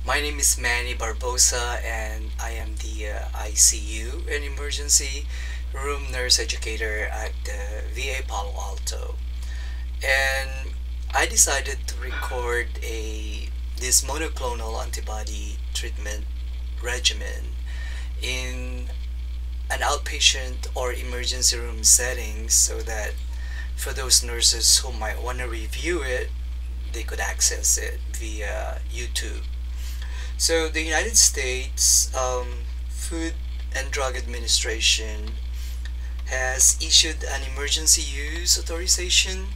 My name is Manny Barbosa, and I am the ICU and emergency room nurse educator at the VA Palo Alto. And I decided to record this monoclonal antibody treatment regimen in an outpatient or emergency room setting so that for those nurses who might want to review it, they could access it via YouTube. So the United States Food and Drug Administration has issued an emergency use authorization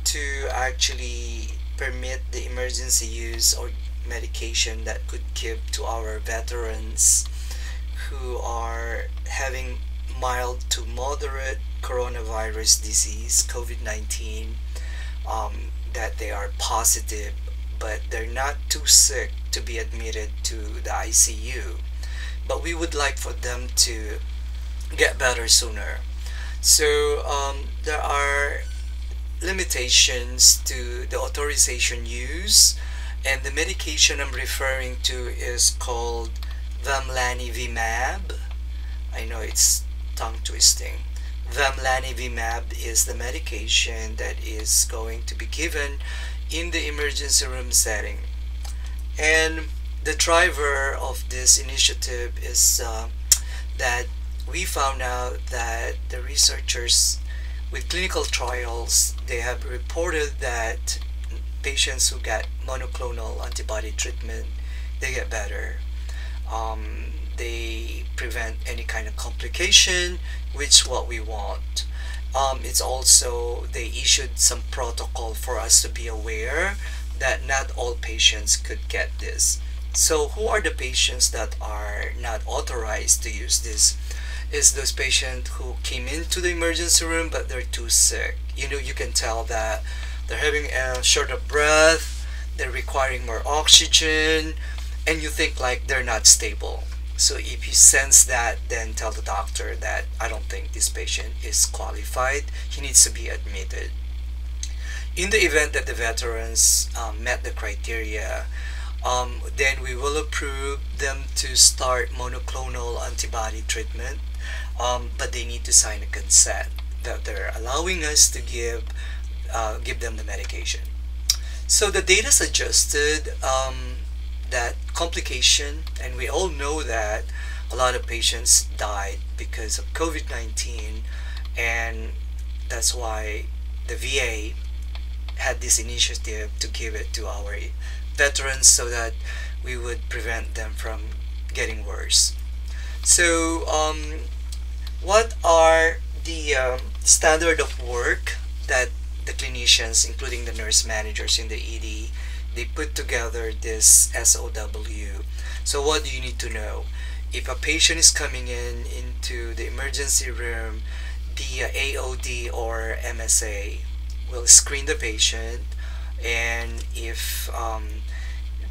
to actually permit the emergency use or medication that could give to our veterans who are having mild to moderate coronavirus disease, COVID-19, that they are positive, but they're not too sick to be admitted to the ICU. But we would like for them to get better sooner. So there are limitations to the authorization use, and the medication I'm referring to is called Vamlanivimab. I know it's tongue twisting. Vamlanivimab is the medication that is going to be given in the emergency room setting. And the driver of this initiative is that we found out that the researchers with clinical trials, they have reported that patients who get monoclonal antibody treatment, they get better. They prevent any kind of complication, which what we want. It's also, they issued some protocol for us to be aware that not all patients could get this. So who are the patients that are not authorized to use this? Is those patients who came into the emergency room but they're too sick. You can tell that they're having a short of breath, they're requiring more oxygen, and you think like they're not stable. So if you sense that, then tell the doctor that I don't think this patient is qualified. He needs to be admitted. In the event that the veterans met the criteria, then we will approve them to start monoclonal antibody treatment, but they need to sign a consent that they're allowing us to give them the medication. So the data suggested that complication, and we all know that a lot of patients died because of COVID-19, and that's why the VA had this initiative to give it to our veterans so that we would prevent them from getting worse. So what are the standard of work that the clinicians, including the nurse managers in the ED, they put together this SOW. So what do you need to know? If a patient is coming into the emergency room, the AOD or MSA will screen the patient, and if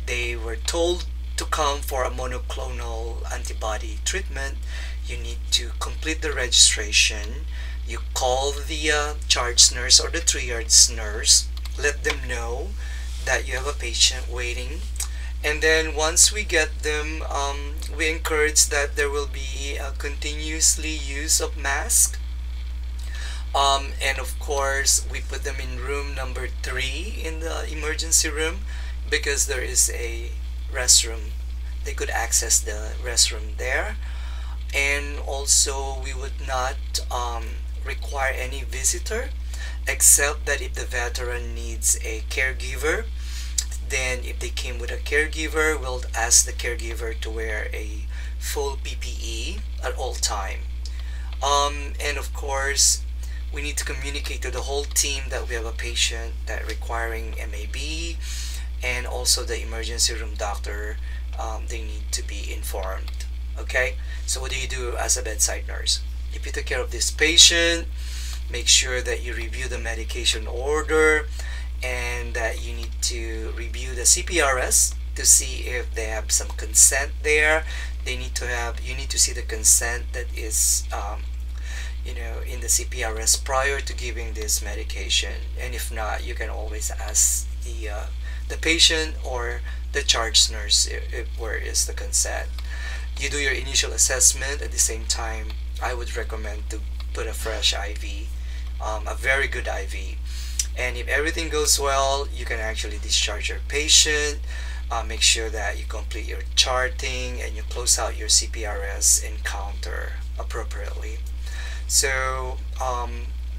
they were told to come for a monoclonal antibody treatment, you need to complete the registration. You call the charge nurse or the triage nurse, let them know that you have a patient waiting, and then once we get them, we encourage that there will be a continuously use of mask, and of course we put them in room number 3 in the emergency room because there is a restroom. They could access the restroom there, and also we would not require any visitor except that if the veteran needs a caregiver, then if they came with a caregiver, we'll ask the caregiver to wear a full PPE at all time. And of course, we need to communicate to the whole team that we have a patient that requiring MAB, and also the emergency room doctor, they need to be informed. Okay, so what do you do as a bedside nurse? If you take care of this patient, make sure that you review the medication order, and that you need to review the CPRS to see if they have some consent there. You need to see the consent that is in the CPRS prior to giving this medication. And if not, you can always ask the patient or the charge nurse where is the consent. You do your initial assessment. At the same time, I would recommend to put a fresh IV, a very good IV. And if everything goes well, you can actually discharge your patient. Make sure that you complete your charting and you close out your CPRS encounter appropriately. So,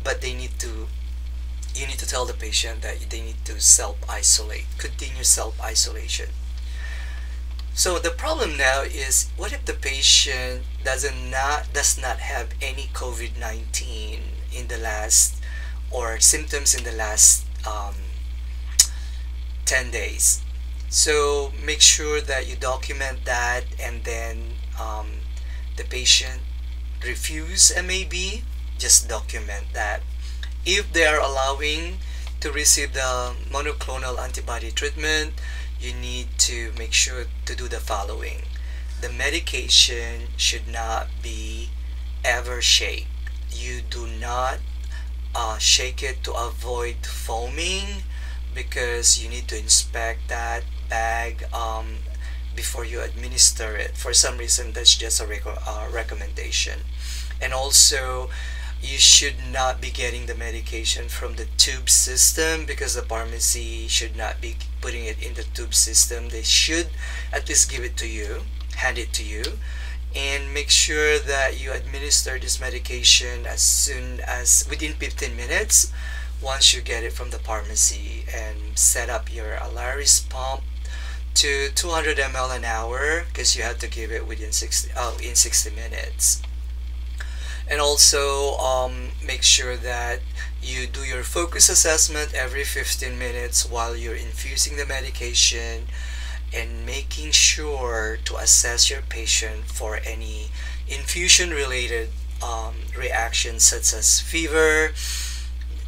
but you need to tell the patient that they need to self-isolate, continue self-isolation. So the problem now is, what if the patient does not have any COVID-19 in the last, or symptoms in the last 10 days? So make sure that you document that, and then the patient refuse MAB, just document that. If they are allowing to receive the monoclonal antibody treatment, you need to make sure to do the following. The medication should not be ever shake. You do not shake it to avoid foaming, because you need to inspect that bag before you administer it. For some reason, that's just a recommendation. And also, you should not be getting the medication from the tube system, because the pharmacy should not be putting it in the tube system. They should at least give it to you, hand it to you, and make sure that you administer this medication as soon as within 15 minutes once you get it from the pharmacy, and set up your Alaris pump to 200 ml an hour, because you have to give it within 60 minutes. And also make sure that you do your focus assessment every 15 minutes while you're infusing the medication, and making sure to assess your patient for any infusion related reactions, such as fever,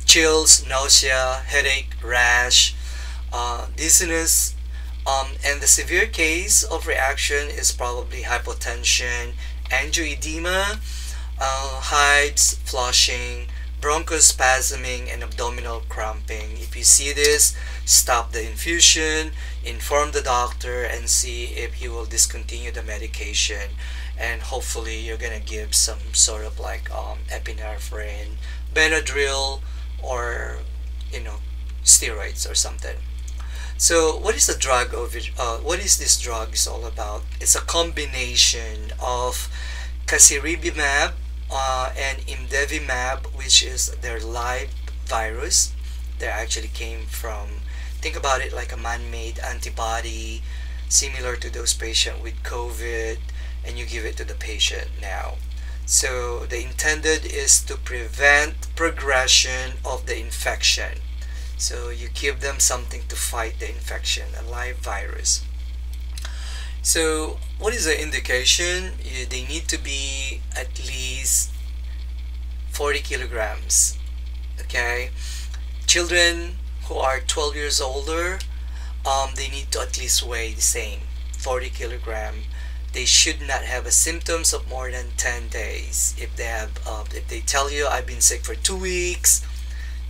chills, nausea, headache, rash, dizziness, and the severe case of reaction is probably hypotension, angioedema, hives, flushing, bronchospasming, and abdominal cramping. If you see this, stop the infusion, inform the doctor, and see if he will discontinue the medication. And hopefully you're gonna give some sort of like epinephrine, Benadryl, or steroids or something. So what is the drug of it? What is this drug is all about? It's a combination of casirivimab and imdevimab, which is their live virus. They actually came from, think about it like a man-made antibody similar to those patients with COVID, and you give it to the patient now. So the intended is to prevent progression of the infection. So you give them something to fight the infection, a live virus. So what is the indication? They need to be at least 40 kilograms. Okay, children who are 12 years older, they need to at least weigh the same, 40 kilogram. They should not have a symptoms of more than 10 days. If they tell you I've been sick for 2 weeks,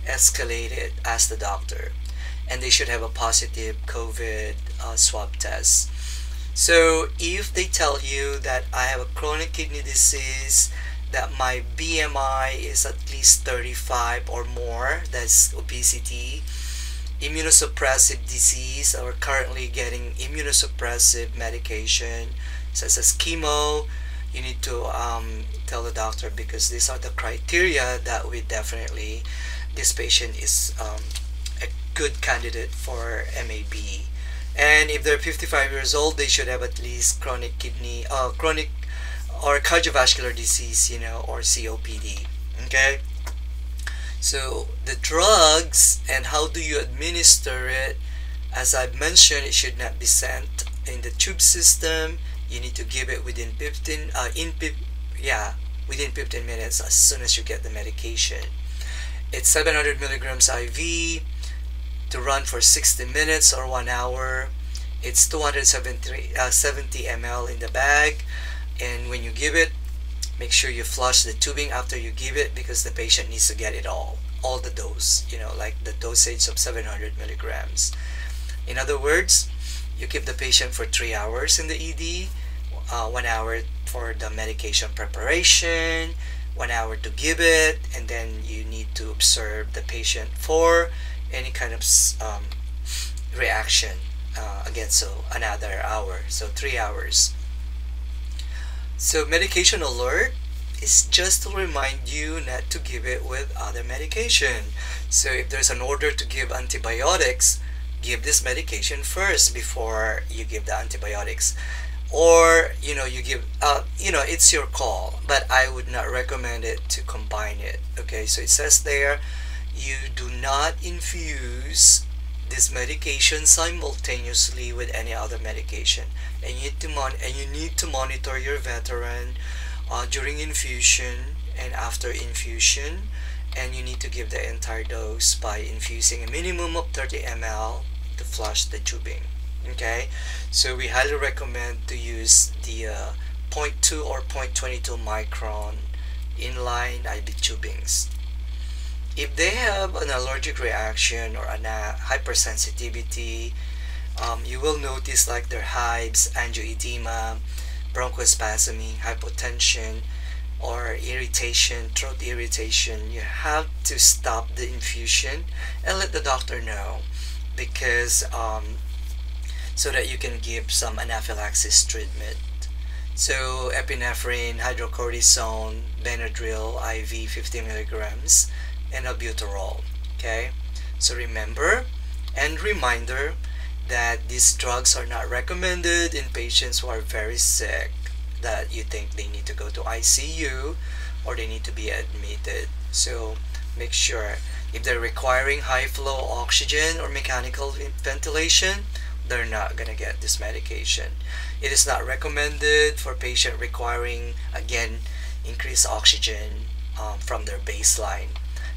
escalate it, ask the doctor. And they should have a positive COVID swab test. So if they tell you that I have a chronic kidney disease, that my BMI is at least 35 or more, that's obesity, immunosuppressive disease, or currently getting immunosuppressive medication such as chemo, you need to tell the doctor, because these are the criteria that we definitely, this patient is a good candidate for MAB. And if they're 55 years old, they should have at least chronic or cardiovascular disease, or COPD. Okay, so the drugs and how do you administer it, as I've mentioned, it should not be sent in the tube system. You need to give it within 15 minutes as soon as you get the medication. It's 700 milligrams IV to run for 60 minutes or 1 hour. It's 270 ml in the bag, and when you give it, make sure you flush the tubing after you give it, because the patient needs to get it all the dose, like the dosage of 700 milligrams. In other words, You keep the patient for 3 hours in the ED, 1 hour for the medication preparation, 1 hour to give it, and then you need to observe the patient for any kind of reaction again, so another hour, so 3 hours. So medication alert is just to remind you not to give it with other medication. So if there's an order to give antibiotics, give this medication first before you give the antibiotics. Or you give it's your call, but I would not recommend it to combine it. Okay, so it says there, you do not infuse this medication simultaneously with any other medication, and you need to monitor your veteran during infusion and after infusion, and you need to give the entire dose by infusing a minimum of 30 ml to flush the tubing. Okay, so we highly recommend to use the zero point 0.2 or 0.22 micron inline IV tubings. If they have an allergic reaction or a hypersensitivity, you will notice like their hives, angioedema, bronchospasm, hypotension, or irritation, throat irritation. You have to stop the infusion and let the doctor know, because so that you can give some anaphylaxis treatment. So epinephrine, hydrocortisone, Benadryl IV 50 milligrams, and albuterol. Okay, so remember and reminder that these drugs are not recommended in patients who are very sick, that you think they need to go to ICU or they need to be admitted. So make sure, if they're requiring high flow oxygen or mechanical ventilation, they're not gonna get this medication. It is not recommended for patient requiring, again, increased oxygen from their baseline.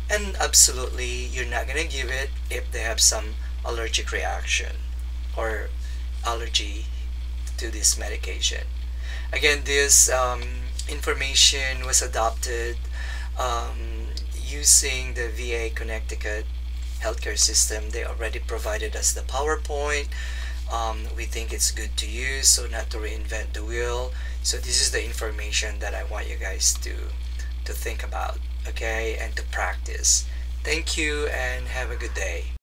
And absolutely, you're not gonna give it if they have some allergic reaction or allergy to this medication. Again, this information was adopted using the VA Connecticut healthcare system. They already provided us the PowerPoint. We think it's good to use, so not to reinvent the wheel. So this is the information that I want you guys to think about, okay, and to practice. Thank you and have a good day.